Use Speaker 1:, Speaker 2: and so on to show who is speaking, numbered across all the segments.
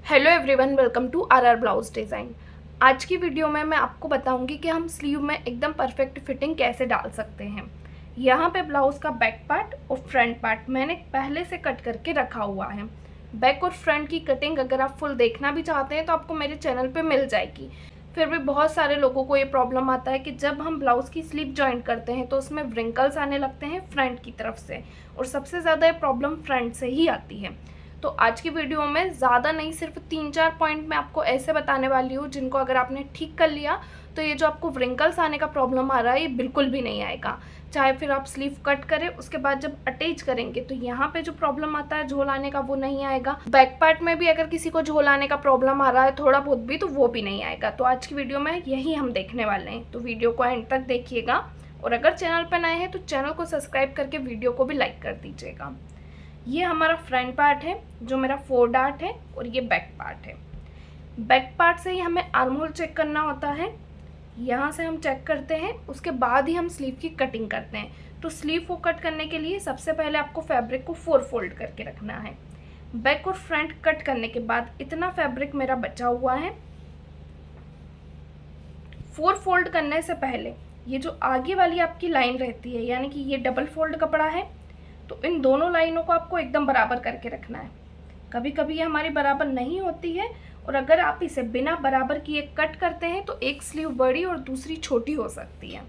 Speaker 1: Hello everyone, welcome to our blouse design. आज की video में मैं आपको बताऊंगी कि हम स्लीव में एकदम परफेक्ट फिटिंग कैसे डाल सकते हैं। यहाँ पे ब्लाउज़ का बैक पार्ट और फ्रंट पार्ट मैंने पहले से कट करके रखा हुआ है। बैक और फ्रंट की कटिंग अगर आप फुल देखना भी चाहते हैं तो आपको मेरे चैनल पे मिल जाएगी। फिर भी बहुत सारे लोगों को ये प्रॉब्लम आता है कि जब हम ब्लाउज़ की स्लीव जॉइंट करते हैं तो उसमें व्रिंकल्स आने लगते हैं फ्रंट की तरफ से, और सबसे ज़्यादा ये प्रॉब्लम फ्रंट से ही आती है। तो आज की वीडियो में ज़्यादा नहीं, सिर्फ 3-4 पॉइंट मैं आपको ऐसे बताने वाली हूँ जिनको अगर आपने ठीक कर लिया तो ये जो आपको व्रिंकल्स आने का प्रॉब्लम आ रहा है ये बिल्कुल भी नहीं आएगा। चाहे फिर आप स्लीव कट करें, उसके बाद जब अटैच करेंगे तो यहाँ पे जो प्रॉब्लम आता है झोल आने का, वो नहीं आएगा। बैक पार्ट में भी अगर किसी को झोल आने का प्रॉब्लम आ रहा है थोड़ा बहुत भी, तो वो भी नहीं आएगा। तो आज की वीडियो में यही हम देखने वाले हैं, तो वीडियो को एंड तक देखिएगा। और अगर चैनल पर नए हैं तो चैनल को सब्सक्राइब करके वीडियो को भी लाइक कर दीजिएगा। ये हमारा फ्रंट पार्ट है जो मेरा 4 डार्ट है, और ये बैक पार्ट है। बैक पार्ट से ही हमें आर्म होल चेक करना होता है। यहाँ से हम चेक करते हैं, उसके बाद ही हम स्लीव की कटिंग करते हैं। तो स्लीव को कट करने के लिए सबसे पहले आपको फैब्रिक को 4 फोल्ड करके रखना है। बैक और फ्रंट कट करने के बाद इतना फैब्रिक मेरा बचा हुआ है। 4 फोल्ड करने से पहले ये जो आगे वाली आपकी लाइन रहती है, यानी कि ये डबल फोल्ड कपड़ा है, तो इन दोनों लाइनों को आपको एकदम बराबर करके रखना है। कभी कभी ये हमारी बराबर नहीं होती है, और अगर आप इसे बिना बराबर किए कट करते हैं तो एक स्लीव बड़ी और दूसरी छोटी हो सकती है।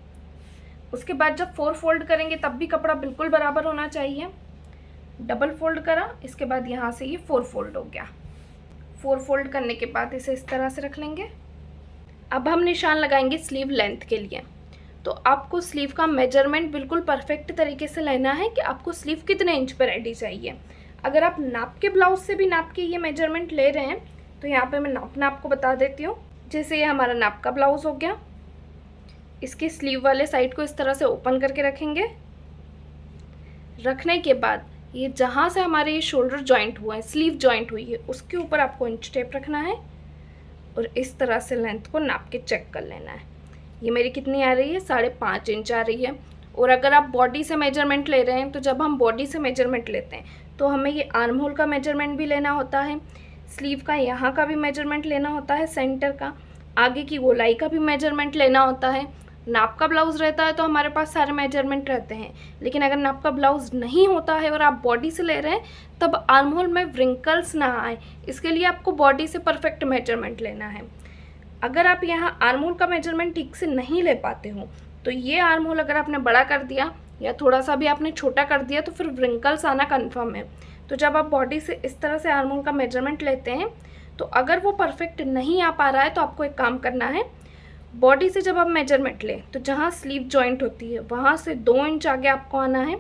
Speaker 1: उसके बाद जब 4 फोल्ड करेंगे तब भी कपड़ा बिल्कुल बराबर होना चाहिए। डबल फोल्ड करा, इसके बाद यहाँ से ये 4 फोल्ड हो गया। 4 फोल्ड करने के बाद इसे इस तरह से रख लेंगे। अब हम निशान लगाएंगे स्लीव लेंथ के लिए। तो आपको स्लीव का मेजरमेंट बिल्कुल परफेक्ट तरीके से लेना है कि आपको स्लीव कितने इंच पर रेडी चाहिए। अगर आप नाप के ब्लाउज से भी नाप के ये मेजरमेंट ले रहे हैं तो यहाँ पे मैं नापना आपको बता देती हूँ। जैसे ये हमारा नाप का ब्लाउज हो गया, इसके स्लीव वाले साइड को इस तरह से ओपन करके रखेंगे। रखने के बाद ये जहाँ से हमारे ये शोल्डर जॉइंट हुआ है, स्लीव जॉइंट हुई है, उसके ऊपर आपको इंच टेप रखना है और इस तरह से लेंथ को नाप के चेक कर लेना है। ये मेरी कितनी आ रही है, 5.5 इंच आ रही है। और अगर आप बॉडी से मेजरमेंट ले रहे हैं तो जब हम बॉडी से मेजरमेंट लेते हैं तो हमें ये आर्म होल का मेजरमेंट भी लेना होता है, स्लीव का यहाँ का भी मेजरमेंट लेना होता है, सेंटर का, आगे की गोलाई का भी मेजरमेंट लेना होता है। नाप का ब्लाउज़ रहता है तो हमारे पास सारे मेजरमेंट रहते हैं, लेकिन अगर नाप का ब्लाउज़ नहीं होता है और आप बॉडी से ले रहे हैं तब आर्म होल में व्रिंकल्स ना आए, इसके लिए आपको बॉडी से परफेक्ट मेजरमेंट लेना है। अगर आप यहाँ आर्म होल का मेजरमेंट ठीक से नहीं ले पाते हो तो ये आर्म होल अगर आपने बड़ा कर दिया या थोड़ा सा भी आपने छोटा कर दिया तो फिर व्रिंकल्स आना कन्फर्म है। तो जब आप बॉडी से इस तरह से आर्म होल का मेजरमेंट लेते हैं तो अगर वो परफेक्ट नहीं आ पा रहा है तो आपको एक काम करना है, बॉडी से जब आप मेजरमेंट लें तो जहाँ स्लीव जॉइंट होती है वहाँ से 2 इंच आगे आपको आना है।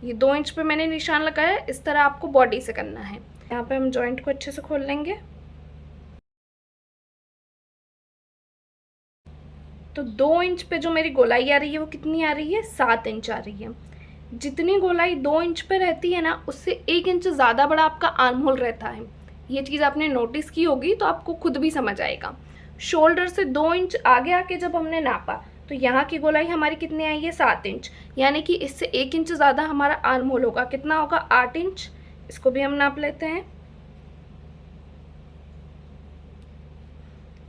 Speaker 1: ये 2 इंच पे मैंने निशान लगाया, इस तरह आपको बॉडी से करना है। यहाँ पे हम जॉइंट को अच्छे से खोल लेंगे। तो 2 इंच पे जो मेरी गोलाई आ रही है वो कितनी आ रही है, 7 इंच आ रही है। जितनी गोलाई 2 इंच पे रहती है ना, उससे 1 इंच ज़्यादा बड़ा आपका आर्म होल रहता है। ये चीज़ आपने नोटिस की होगी तो आपको खुद भी समझ आएगा। शोल्डर से 2 इंच आगे आके जब हमने नापा तो यहाँ की गोलाई हमारी कितनी आई है, 7 इंच, यानी कि इससे 1 इंच ज़्यादा हमारा आर्म होल होगा। कितना होगा, 8 इंच। इसको भी हम नाप लेते हैं।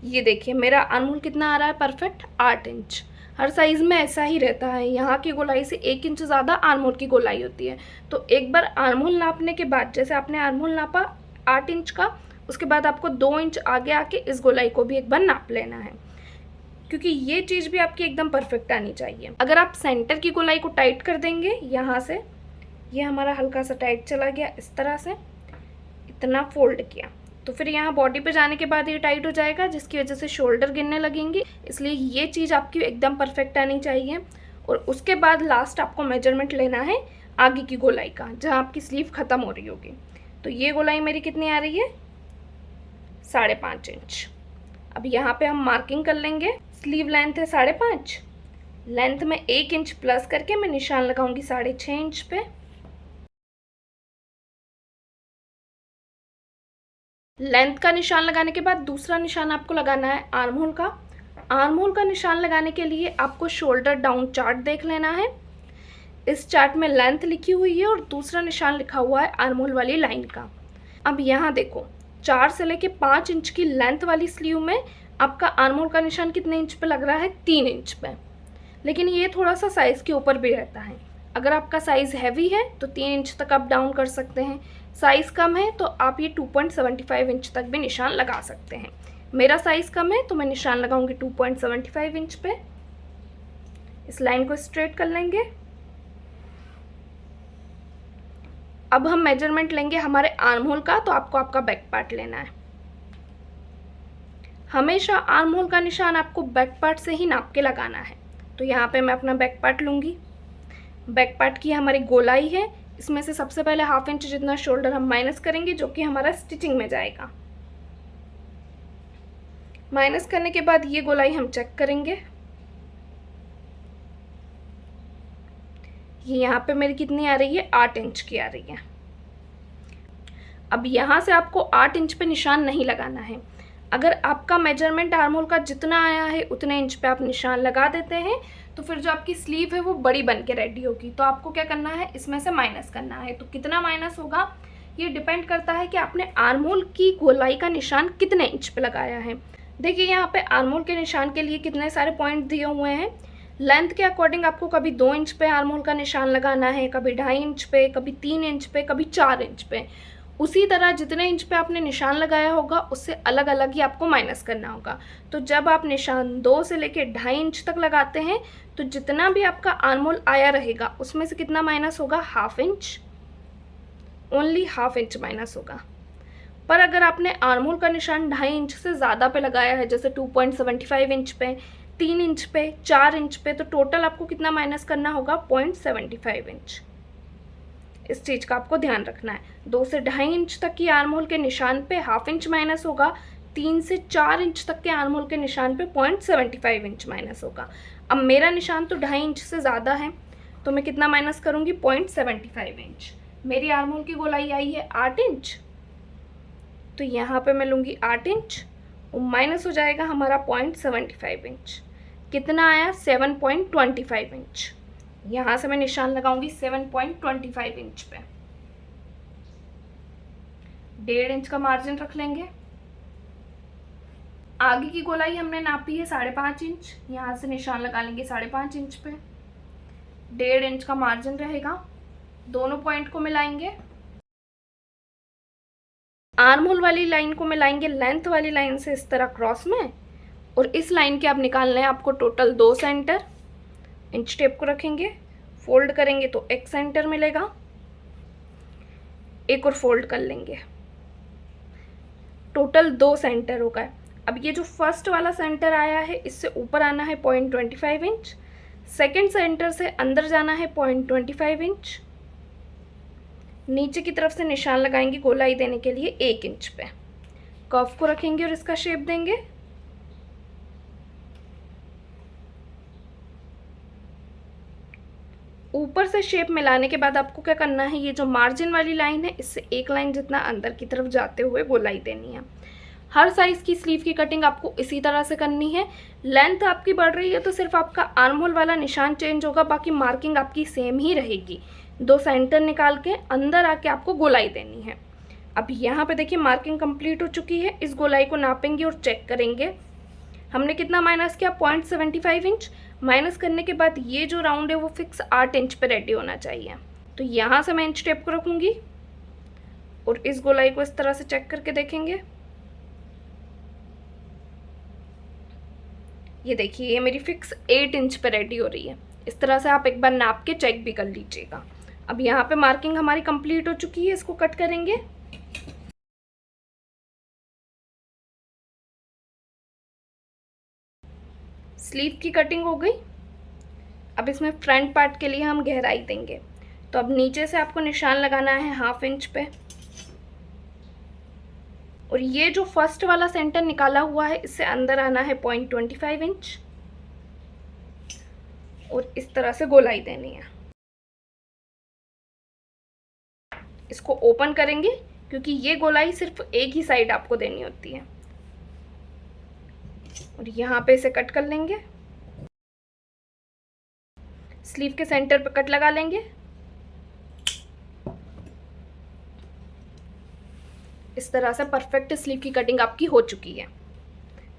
Speaker 1: ये देखिए मेरा आर्म होल कितना आ रहा है, परफेक्ट 8 इंच। हर साइज़ में ऐसा ही रहता है, यहाँ की गोलाई से 1 इंच ज़्यादा आर्म होल की गोलाई होती है। तो एक बार आर्म होल नापने के बाद, जैसे आपने आर्म होल नापा 8 इंच का, उसके बाद आपको 2 इंच आगे आके इस गोलाई को भी एक बार नाप लेना है, क्योंकि ये चीज़ भी आपकी एकदम परफेक्ट आनी चाहिए। अगर आप सेंटर की गोलाई को टाइट कर देंगे, यहाँ से ये हमारा हल्का सा टाइट चला गया, इस तरह से इतना फोल्ड किया, तो फिर यहाँ बॉडी पे जाने के बाद ये टाइट हो जाएगा, जिसकी वजह से शोल्डर गिरने लगेंगे। इसलिए ये चीज़ आपकी एकदम परफेक्ट आनी चाहिए। और उसके बाद लास्ट आपको मेजरमेंट लेना है आगे की गोलाई का, जहाँ आपकी स्लीव ख़त्म हो रही होगी। तो ये गोलाई मेरी कितनी आ रही है, 5.5 इंच। अब यहाँ पे हम मार्किंग कर लेंगे। स्लीव लेंथ है 5.5, लेंथ में 1 इंच प्लस करके मैं निशान लगाऊंगी 6.5 इंच पे। लेंथ का निशान लगाने के बाद दूसरा निशान आपको लगाना है आर्म होल का। आर्म होल का निशान लगाने के लिए आपको शोल्डर डाउन चार्ट देख लेना है। इस चार्ट में लेंथ लिखी हुई है और दूसरा निशान लिखा हुआ है आर्म होल वाली लाइन का। अब यहाँ देखो 4 से लेके 5 इंच की लेंथ वाली स्लीव में आपका आर्म होल का निशान कितने इंच पे लग रहा है, 3 इंच पे। लेकिन ये थोड़ा सा साइज़ के ऊपर भी रहता है। अगर आपका साइज़ हैवी है तो 3 इंच तक अप डाउन कर सकते हैं, साइज़ कम है तो आप ये 2.75 इंच तक भी निशान लगा सकते हैं। मेरा साइज़ कम है तो मैं निशान लगाऊंगी 2.75 इंच पे। इस लाइन को स्ट्रेट कर लेंगे। अब हम मेजरमेंट लेंगे हमारे आर्म होल का, तो आपको आपका बैक पार्ट लेना है। हमेशा आर्म होल का निशान आपको बैक पार्ट से ही नाप के लगाना है। तो यहाँ पे मैं अपना बैक पार्ट लूँगी। बैक पार्ट की हमारी गोलाई है, इसमें से सबसे पहले 1/2 इंच जितना शोल्डर हम माइनस करेंगे, जो कि हमारा स्टिचिंग में जाएगा। माइनस करने के बाद ये गोलाई हम चेक करेंगे। ये यहाँ पे मेरी कितनी आ रही है, 8 इंच की आ रही है। अब यहाँ से आपको 8 इंच पे निशान नहीं लगाना है। अगर आपका मेजरमेंट आर्म होल का जितना आया है उतने इंच पे आप निशान लगा देते हैं तो फिर जो आपकी स्लीव है वो बड़ी बन के रेडी होगी। तो आपको क्या करना है, इसमें से माइनस करना है। तो कितना माइनस होगा ये डिपेंड करता है कि आपने आर्म होल की गोलाई का निशान कितने इंच पे लगाया है। देखिए यहाँ पे आर्म होल के निशान के लिए कितने सारे पॉइंट दिए हुए हैं। लेंथ के अकॉर्डिंग आपको कभी 2 इंच पे आर्म होल का निशान लगाना है, कभी 2.5 इंच पे, कभी 3 इंच पे, कभी 4 इंच पे। उसी तरह जितने इंच पे आपने निशान लगाया होगा उससे अलग अलग ही आपको माइनस करना होगा। तो जब आप निशान 2 से लेके 2.5 इंच तक लगाते हैं तो जितना भी आपका आर्म होल आया रहेगा उसमें से कितना माइनस होगा, 1/2 इंच, ओनली 1/2 इंच माइनस होगा। पर अगर आपने आर्म होल का निशान 2.5 इंच से ज़्यादा पे लगाया है, जैसे 2.75 इंच पे, 3 इंच पे, 4 इंच पे, तो टोटल आपको कितना माइनस करना होगा, 0.75 इंच। इस चीज़ का आपको ध्यान रखना है। 2 से 2.5 इंच तक की आर्म होल के निशान पे 1/2 इंच माइनस होगा, 3 से 4 इंच तक के आर्म होल के निशान पे 0.75 इंच माइनस होगा। अब मेरा निशान तो 2.5 इंच से ज़्यादा है तो मैं कितना माइनस करूँगी, 0.75 इंच। मेरी आर्म होल की गोलाई आई है 8 इंच, तो यहाँ पे मैं लूँगी 8 इंच और माइनस हो जाएगा हमारा 0.75 इंच। कितना आया, 7.25 इंच। यहाँ से मैं निशान लगाऊंगी 7.25 इंच पे। 1.5 इंच का मार्जिन रख लेंगे। आगे की गोलाई हमने नापी है 5.5 इंच, यहाँ से निशान लगा लेंगे 5.5 इंच पे। 1.5 इंच का मार्जिन रहेगा, दोनों पॉइंट को मिलाएंगे। आर्म होल वाली लाइन को मिलाएंगे लेंथ वाली लाइन से इस तरह क्रॉस में, और इस लाइन के आप निकालने हैं आपको टोटल 2 सेंटर। इंच टेप को रखेंगे, फोल्ड करेंगे तो 1 सेंटर मिलेगा, एक और फोल्ड कर लेंगे, टोटल 2 सेंटर हो गए। अब ये जो फर्स्ट वाला सेंटर आया है इससे ऊपर आना है 0.25 इंच, सेकेंड सेंटर से अंदर जाना है 0.25 इंच, नीचे की तरफ से निशान लगाएंगे गोलाई देने के लिए 1 इंच पे। कर्व को रखेंगे और इसका शेप देंगे। ऊपर से शेप मिलाने के बाद आपको क्या करना है, ये जो मार्जिन वाली लाइन है इससे 1 लाइन जितना अंदर की तरफ जाते हुए गोलाई देनी है। हर साइज़ की स्लीव की कटिंग आपको इसी तरह से करनी है। लेंथ आपकी बढ़ रही है तो सिर्फ आपका आर्म होल वाला निशान चेंज होगा, बाकी मार्किंग आपकी सेम ही रहेगी। 2 सेंटर निकाल के अंदर आके आपको गोलाई देनी है। अब यहाँ पे देखिए मार्किंग कंप्लीट हो चुकी है। इस गोलाई को नापेंगे और चेक करेंगे हमने कितना माइनस किया, 0.75 इंच। माइनस करने के बाद ये जो राउंड है वो फिक्स 8 इंच पे रेडी होना चाहिए। तो यहाँ से मैं इंच टेप को रखूँगी और इस गोलाई को इस तरह से चेक करके देखेंगे। ये देखिए ये मेरी फिक्स 8 इंच पे रेडी हो रही है। इस तरह से आप एक बार नाप के चेक भी कर लीजिएगा। अब यहाँ पे मार्किंग हमारी कंप्लीट हो चुकी है, इसको कट करेंगे। स्लीव की कटिंग हो गई। अब इसमें फ्रंट पार्ट के लिए हम गहराई देंगे। तो अब नीचे से आपको निशान लगाना है 1/2 इंच पे, और ये जो फर्स्ट वाला सेंटर निकाला हुआ है इससे अंदर आना है 0.25 इंच और इस तरह से गोलाई देनी है। इसको ओपन करेंगे क्योंकि ये गोलाई सिर्फ एक ही साइड आपको देनी होती है, और यहाँ पे इसे कट कर लेंगे। स्लीव के सेंटर पे कट लगा लेंगे। इस तरह से परफेक्ट स्लीव की कटिंग आपकी हो चुकी है।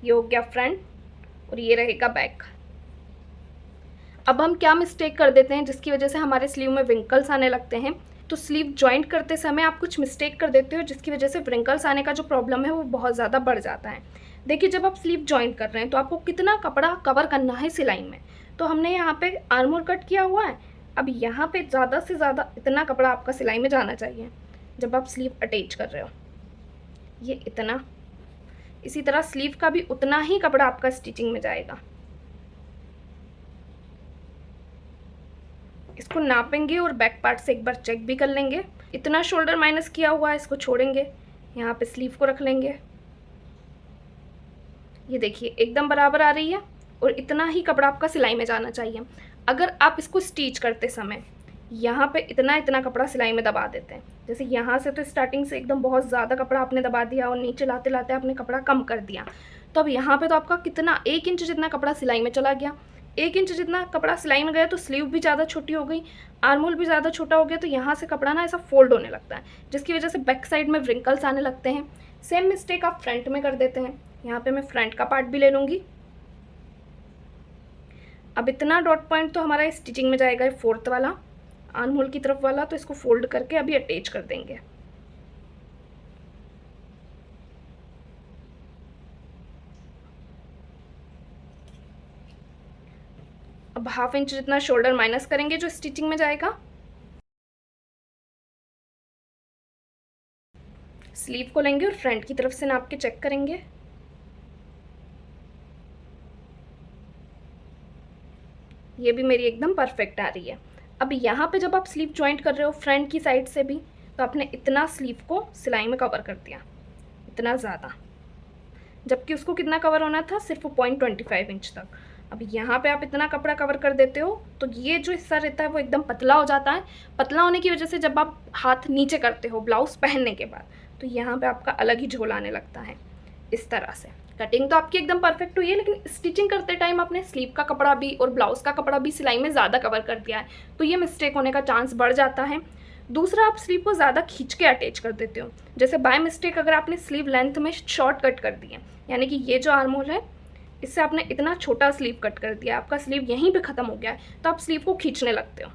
Speaker 1: ये हो गया फ्रंट और ये रहेगा बैक। अब हम क्या मिस्टेक कर देते हैं जिसकी वजह से हमारे स्लीव में व्रिंकल्स आने लगते हैं। तो स्लीव जॉइंट करते समय आप कुछ मिस्टेक कर देते हो जिसकी वजह से व्रिंकल्स आने का जो प्रॉब्लम है वो बहुत ज़्यादा बढ़ जाता है। देखिए, जब आप स्लीव जॉइंट कर रहे हैं तो आपको कितना कपड़ा कवर करना है सिलाई में। तो हमने यहाँ पे आर्म होल कट किया हुआ है। अब यहाँ पे ज़्यादा से ज़्यादा इतना कपड़ा आपका सिलाई में जाना चाहिए जब आप स्लीव अटैच कर रहे हो, ये इतना। इसी तरह स्लीव का भी उतना ही कपड़ा आपका स्टिचिंग में जाएगा। इसको नापेंगे और बैक पार्ट से एक बार चेक भी कर लेंगे। इतना शोल्डर माइनस किया हुआ है, इसको छोड़ेंगे, यहाँ पे स्लीव को रख लेंगे। ये देखिए एकदम बराबर आ रही है और इतना ही कपड़ा आपका सिलाई में जाना चाहिए। अगर आप इसको स्टिच करते समय यहाँ पे इतना इतना कपड़ा सिलाई में दबा देते हैं, जैसे यहाँ से तो स्टार्टिंग से एकदम बहुत ज़्यादा कपड़ा आपने दबा दिया और नीचे लाते लाते आपने कपड़ा कम कर दिया, तो अब यहाँ पे तो आपका कितना 1 इंच जितना कपड़ा सिलाई में चला गया। 1 इंच जितना कपड़ा सिलाई में गया तो स्लीव भी ज़्यादा छोटी हो गई, आर्म होल भी ज़्यादा छोटा हो गया, तो यहाँ से कपड़ा ना ऐसा फोल्ड होने लगता है जिसकी वजह से बैक साइड में व्रिंकल्स आने लगते हैं। सेम मिस्टेक आप फ्रंट में कर देते हैं। यहाँ पे मैं फ्रंट का पार्ट भी ले लूँगी। अब इतना डॉट पॉइंट तो हमारा स्टिचिंग में जाएगा, 4th वाला आर्म होल की तरफ वाला, तो इसको फोल्ड करके अभी अटैच कर देंगे। अब 1/2 इंच जितना शोल्डर माइनस करेंगे जो स्टिचिंग में जाएगा। स्लीव को लेंगे और फ्रंट की तरफ से नाप के चेक करेंगे। ये भी मेरी एकदम परफेक्ट आ रही है। अब यहाँ पे जब आप स्लीव जॉइंट कर रहे हो फ्रंट की साइड से भी, तो आपने इतना स्लीव को सिलाई में कवर कर दिया, इतना ज़्यादा, जबकि उसको कितना कवर होना था, सिर्फ 0.25 इंच तक। अब यहाँ पे आप इतना कपड़ा कवर कर देते हो तो ये जो हिस्सा रहता है वो एकदम पतला हो जाता है। पतला होने की वजह से जब आप हाथ नीचे करते हो ब्लाउज पहनने के बाद, तो यहाँ पे आपका अलग ही झोल आने लगता है। इस तरह से कटिंग तो आपकी एकदम परफेक्ट हुई है, लेकिन स्टिचिंग करते टाइम आपने स्लीव का कपड़ा भी और ब्लाउज का कपड़ा भी सिलाई में ज़्यादा कवर कर दिया है, तो ये मिस्टेक होने का चांस बढ़ जाता है। दूसरा, आप स्लीव को ज़्यादा खींच के अटैच कर देते हो। जैसे बाय मिस्टेक अगर आपने स्लीव लेंथ में शॉर्ट कट कर दी है, यानी कि ये जो आर्म होल है इससे आपने इतना छोटा स्लीव कट कर दिया, आपका स्लीव यहीं पे ख़त्म हो गया है, तो आप स्लीव को खींचने लगते हो।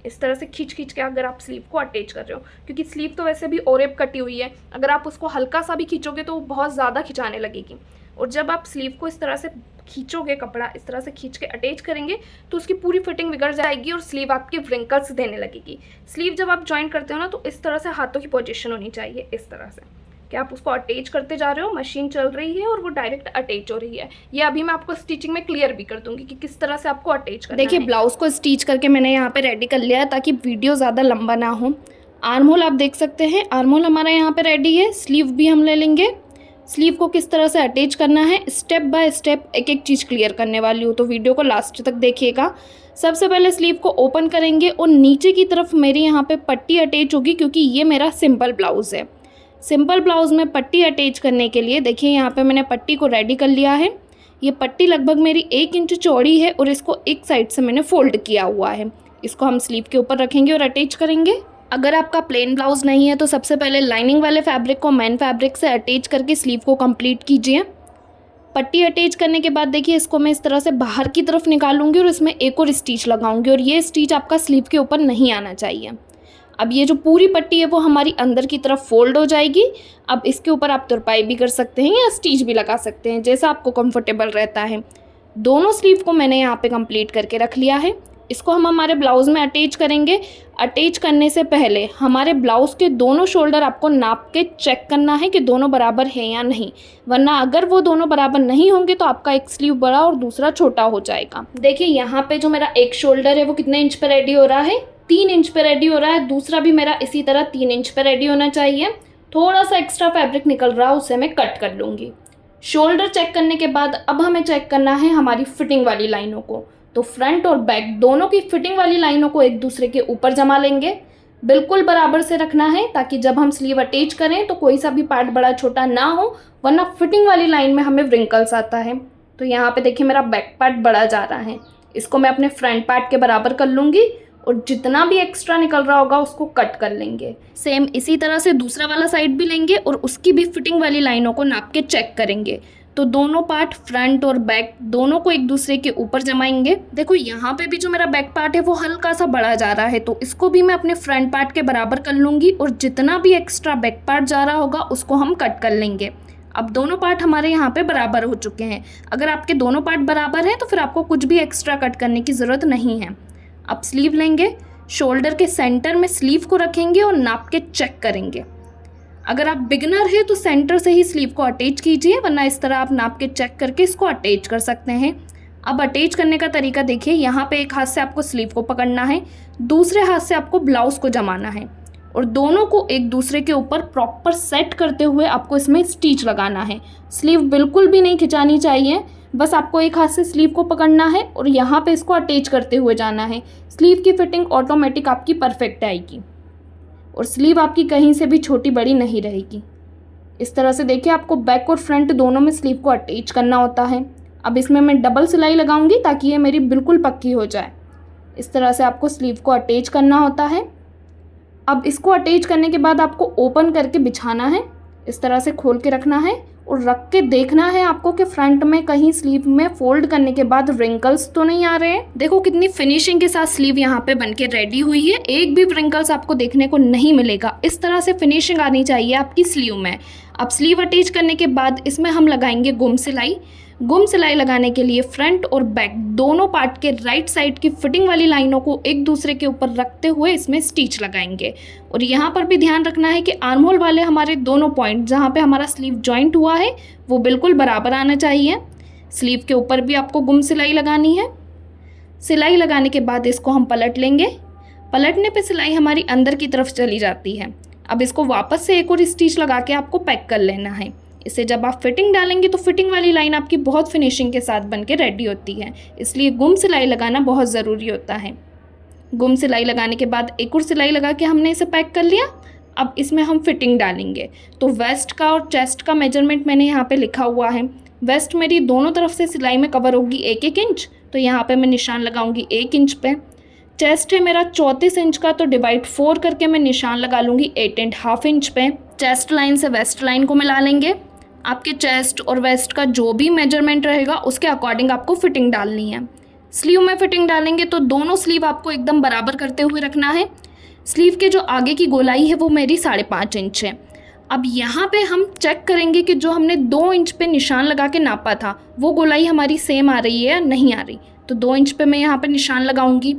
Speaker 1: इस तरह से खींच के अगर आप स्लीव को अटैच कर रहे हो, क्योंकि स्लीव तो वैसे भी ओरेप कटी हुई है, अगर आप उसको हल्का सा भी खींचोगे तो वो बहुत ज़्यादा खिंचाने लगेगी। और जब आप स्लीव को इस तरह से खींचोगे, कपड़ा इस तरह से खींच के अटैच करेंगे, तो उसकी पूरी फिटिंग बिगड़ जाएगी और स्लीव आपकी व्रिंकल्स देने लगेगी। स्लीव जब आप जॉइन करते हो ना, तो इस तरह से हाथों की पोजीशन होनी चाहिए, इस तरह से कि आप उसको अटैच करते जा रहे हो, मशीन चल रही है और वो डायरेक्ट अटैच हो रही है। ये अभी मैं आपको स्टिचिंग में क्लियर भी कर दूंगी कि किस तरह से आपको अटैच करना है। देखिए, ब्लाउज को स्टिच करके मैंने यहाँ पे रेडी कर लिया है ताकि वीडियो ज़्यादा लंबा ना हो। आर्म होल आप देख सकते हैं, आर्म होल हमारा यहाँ पे रेडी है। स्लीव भी हम ले लेंगे। स्लीव को किस तरह से अटैच करना है, स्टेप बाय स्टेप एक एक चीज़ क्लियर करने वाली हूँ, तो वीडियो को लास्ट तक देखिएगा। सबसे पहले स्लीव को ओपन करेंगे और नीचे की तरफ मेरी यहाँ पे पट्टी अटैच होगी, क्योंकि ये मेरा सिंपल ब्लाउज़ है। सिंपल ब्लाउज़ में पट्टी अटैच करने के लिए देखिए यहाँ पे मैंने पट्टी को रेडी कर लिया है। ये पट्टी लगभग मेरी 1 इंच चौड़ी है और इसको एक साइड से मैंने फोल्ड किया हुआ है। इसको हम स्लीव के ऊपर रखेंगे और अटैच करेंगे। अगर आपका प्लेन ब्लाउज़ नहीं है तो सबसे पहले लाइनिंग वाले फैब्रिक को मेन फैब्रिक से अटैच करके स्लीव को कंप्लीट कीजिए। पट्टी अटैच करने के बाद देखिए इसको मैं इस तरह से बाहर की तरफ निकालूंगी और इसमें एक और स्टिच लगाऊंगी, और ये स्टिच आपका स्लीव के ऊपर नहीं आना चाहिए। अब ये जो पूरी पट्टी है वो हमारी अंदर की तरफ फोल्ड हो जाएगी। अब इसके ऊपर आप तुरपाई भी कर सकते हैं या स्टिच भी लगा सकते हैं, जैसा आपको कंफर्टेबल रहता है। दोनों स्लीव को मैंने यहाँ पे कंप्लीट करके रख लिया है। इसको हम हमारे ब्लाउज़ में अटैच करेंगे। अटैच करने से पहले हमारे ब्लाउज़ के दोनों शोल्डर आपको नाप के चेक करना है कि दोनों बराबर हैं या नहीं, वरना अगर वो दोनों बराबर नहीं होंगे तो आपका एक स्लीव बड़ा और दूसरा छोटा हो जाएगा। देखिए यहाँ पे जो मेरा एक शोल्डर है वो कितने इंच पे रेडी हो रहा है, 3 इंच पे रेडी हो रहा है। दूसरा भी मेरा इसी तरह 3 इंच पे रेडी होना चाहिए। थोड़ा सा एक्स्ट्रा फैब्रिक निकल रहा है, उसे मैं कट कर लूँगी। शोल्डर चेक करने के बाद अब हमें चेक करना है हमारी फिटिंग वाली लाइनों को। तो फ्रंट और बैक दोनों की फिटिंग वाली लाइनों को एक दूसरे के ऊपर जमा लेंगे। बिल्कुल बराबर से रखना है ताकि जब हम स्लीव अटैच करें तो कोई सा भी पार्ट बड़ा छोटा ना हो, वरना फिटिंग वाली लाइन में हमें व्रिंकल्स आता है। तो यहाँ पे देखिए मेरा बैक पार्ट बड़ा जा रहा है, इसको मैं अपने फ्रंट पार्ट के बराबर कर लूँगी और जितना भी एक्स्ट्रा निकल रहा होगा उसको कट कर लेंगे। सेम इसी तरह से दूसरा वाला साइड भी लेंगे और उसकी भी फिटिंग वाली लाइनों को नाप के चेक करेंगे। तो दोनों पार्ट फ्रंट और बैक दोनों को एक दूसरे के ऊपर जमाएंगे। देखो यहाँ पे भी जो मेरा बैक पार्ट है वो हल्का सा बड़ा जा रहा है, तो इसको भी मैं अपने फ्रंट पार्ट के बराबर कर लूँगी और जितना भी एक्स्ट्रा बैक पार्ट जा रहा होगा उसको हम कट कर लेंगे। अब दोनों पार्ट हमारे यहाँ पे बराबर हो चुके हैं। अगर आपके दोनों पार्ट बराबर हैं तो फिर आपको कुछ भी एक्स्ट्रा कट करने की ज़रूरत नहीं है। अब स्लीव लेंगे, शोल्डर के सेंटर में स्लीव को रखेंगे और नाप के चेक करेंगे। अगर आप बिगिनर हैं तो सेंटर से ही स्लीव को अटैच कीजिए, वरना इस तरह आप नाप के चेक करके इसको अटैच कर सकते हैं। अब अटैच करने का तरीका देखिए, यहाँ पे एक हाथ से आपको स्लीव को पकड़ना है, दूसरे हाथ से आपको ब्लाउज़ को जमाना है और दोनों को एक दूसरे के ऊपर प्रॉपर सेट करते हुए आपको इसमें स्टिच लगाना है। स्लीव बिल्कुल भी नहीं खिंचानी चाहिए, बस आपको एक हाथ से स्लीव को पकड़ना है और यहाँ पे इसको अटैच करते हुए जाना है। स्लीव की फिटिंग ऑटोमेटिक आपकी परफेक्ट आएगी और स्लीव आपकी कहीं से भी छोटी बड़ी नहीं रहेगी। इस तरह से देखिए, आपको बैक और फ्रंट दोनों में स्लीव को अटैच करना होता है। अब इसमें मैं डबल सिलाई लगाऊंगी ताकि ये मेरी बिल्कुल पक्की हो जाए। इस तरह से आपको स्लीव को अटैच करना होता है। अब इसको अटैच करने के बाद आपको ओपन करके बिछाना है, इस तरह से खोल के रखना है और रख के देखना है आपको कि फ्रंट में कहीं स्लीव में फोल्ड करने के बाद रिंकल्स तो नहीं आ रहे हैं। देखो कितनी फिनिशिंग के साथ स्लीव यहाँ पे बनके रेडी हुई है, एक भी रिंकल्स आपको देखने को नहीं मिलेगा। इस तरह से फिनिशिंग आनी चाहिए आपकी स्लीव में। अब स्लीव अटैच करने के बाद इसमें हम लगाएंगे गुम सिलाई। गुम सिलाई लगाने के लिए फ्रंट और बैक दोनों पार्ट के राइट साइड की फिटिंग वाली लाइनों को एक दूसरे के ऊपर रखते हुए इसमें स्टिच लगाएंगे। और यहाँ पर भी ध्यान रखना है कि आर्म होल वाले हमारे दोनों पॉइंट जहाँ पे हमारा स्लीव जॉइंट हुआ है वो बिल्कुल बराबर आना चाहिए। स्लीव के ऊपर भी आपको गुम सिलाई लगानी है। सिलाई लगाने के बाद इसको हम पलट लेंगे। पलटने पे सिलाई हमारी अंदर की तरफ चली जाती है। अब इसको वापस से एक और स्टिच लगा के आपको पैक कर लेना है। इसे जब आप फिटिंग डालेंगे तो फिटिंग वाली लाइन आपकी बहुत फिनिशिंग के साथ बनके रेडी होती है, इसलिए गुम सिलाई लगाना बहुत ज़रूरी होता है। गुम सिलाई लगाने के बाद एक और सिलाई लगा के हमने इसे पैक कर लिया। अब इसमें हम फिटिंग डालेंगे। तो वेस्ट का और चेस्ट का मेजरमेंट मैंने यहाँ पे लिखा हुआ है। वेस्ट मेरी दोनों तरफ से सिलाई में कवर होगी 1-1 इंच, तो यहाँ पे मैं निशान लगाऊंगी 1 इंच पे। चेस्ट है मेरा 34 इंच का, तो डिवाइड 4 करके मैं निशान लगा लूँगी 8.5 इंच पे। चेस्ट लाइन से वेस्ट लाइन को मिला लेंगे। आपके चेस्ट और वेस्ट का जो भी मेजरमेंट रहेगा उसके अकॉर्डिंग आपको फिटिंग डालनी है। स्लीव में फिटिंग डालेंगे तो दोनों स्लीव आपको एकदम बराबर करते हुए रखना है। स्लीव के जो आगे की गोलाई है वो मेरी 5.5 इंच है। अब यहाँ पे हम चेक करेंगे कि जो हमने 2 इंच पे निशान लगा के नापा था वो गोलाई हमारी सेम आ रही है या नहीं आ रही। तो 2 इंच पे मैं यहाँ पे निशान लगाऊंगी।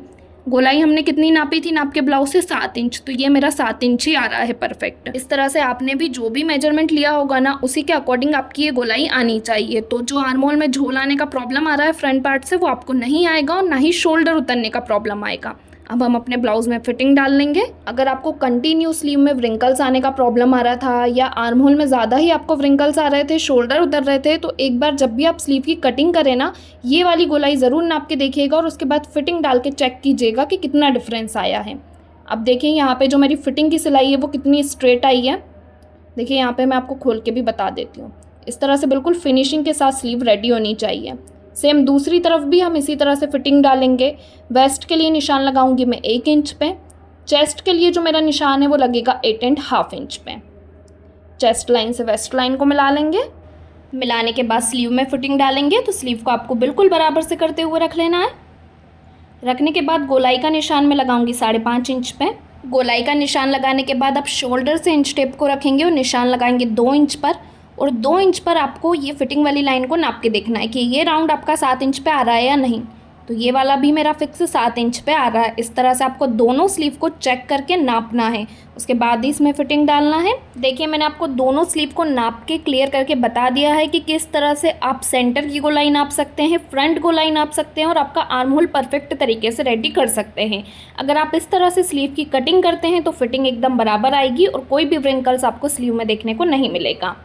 Speaker 1: गोलाई हमने कितनी नापी थी नाप के ब्लाउज से 7 इंच, तो ये मेरा 7 इंच ही आ रहा है परफेक्ट। इस तरह से आपने भी जो भी मेजरमेंट लिया होगा ना उसी के अकॉर्डिंग आपकी ये गोलाई आनी चाहिए। तो जो आर्म होल में झोल आने का प्रॉब्लम आ रहा है फ्रंट पार्ट से वो आपको नहीं आएगा और ना ही शोल्डर उतरने का प्रॉब्लम आएगा। अब हम अपने ब्लाउज में फिटिंग डाल लेंगे। अगर आपको कंटिन्यू स्लीव में व्रिंकल्स आने का प्रॉब्लम आ रहा था या आर्म होल में ज़्यादा ही आपको व्रिंकल्स आ रहे थे, शोल्डर उतर रहे थे, तो एक बार जब भी आप स्लीव की कटिंग करें ना ये वाली गोलाई ज़रूर नाप के देखिएगा और उसके बाद फिटिंग डाल के चेक कीजिएगा कि कितना डिफरेंस आया है। अब देखिए यहाँ पे जो मेरी फिटिंग की सिलाई है वो कितनी स्ट्रेट आई है। देखिए यहाँ पे मैं आपको खोल के भी बता देती हूँ। इस तरह से बिल्कुल फिनिशिंग के साथ स्लीव रेडी होनी चाहिए। सेम दूसरी तरफ भी हम इसी तरह से फिटिंग डालेंगे। वेस्ट के लिए निशान लगाऊंगी मैं 1 इंच पे। चेस्ट के लिए जो मेरा निशान है वो लगेगा 8.5 इंच पे। चेस्ट लाइन से वेस्ट लाइन को मिला लेंगे। मिलाने के बाद स्लीव में फिटिंग डालेंगे तो स्लीव को आपको बिल्कुल बराबर से करते हुए रख लेना है। रखने के बाद गोलाई का निशान मैं लगाऊंगी 5.5 इंच पे। गोलाई का निशान लगाने के बाद आप शोल्डर से इंच टेप को रखेंगे और निशान लगाएंगे 2 इंच पर। और 2 इंच पर आपको ये फिटिंग वाली लाइन को नाप के देखना है कि ये राउंड आपका 7 इंच पे आ रहा है या नहीं। तो ये वाला भी मेरा फिक्स 7 इंच पे आ रहा है। इस तरह से आपको दोनों स्लीव को चेक करके नापना है, उसके बाद ही इसमें फिटिंग डालना है। देखिए मैंने आपको दोनों स्लीव को नाप के क्लियर करके बता दिया है कि किस तरह से आप सेंटर की गोलाई नाप सकते हैं, फ्रंट गोलाई नाप सकते हैं और आपका आर्म होल परफेक्ट तरीके से रेडी कर सकते हैं। अगर आप इस तरह से स्लीव की कटिंग करते हैं तो फिटिंग एकदम बराबर आएगी और कोई भी व्रिंकल्स आपको स्लीव में देखने को नहीं मिलेगा।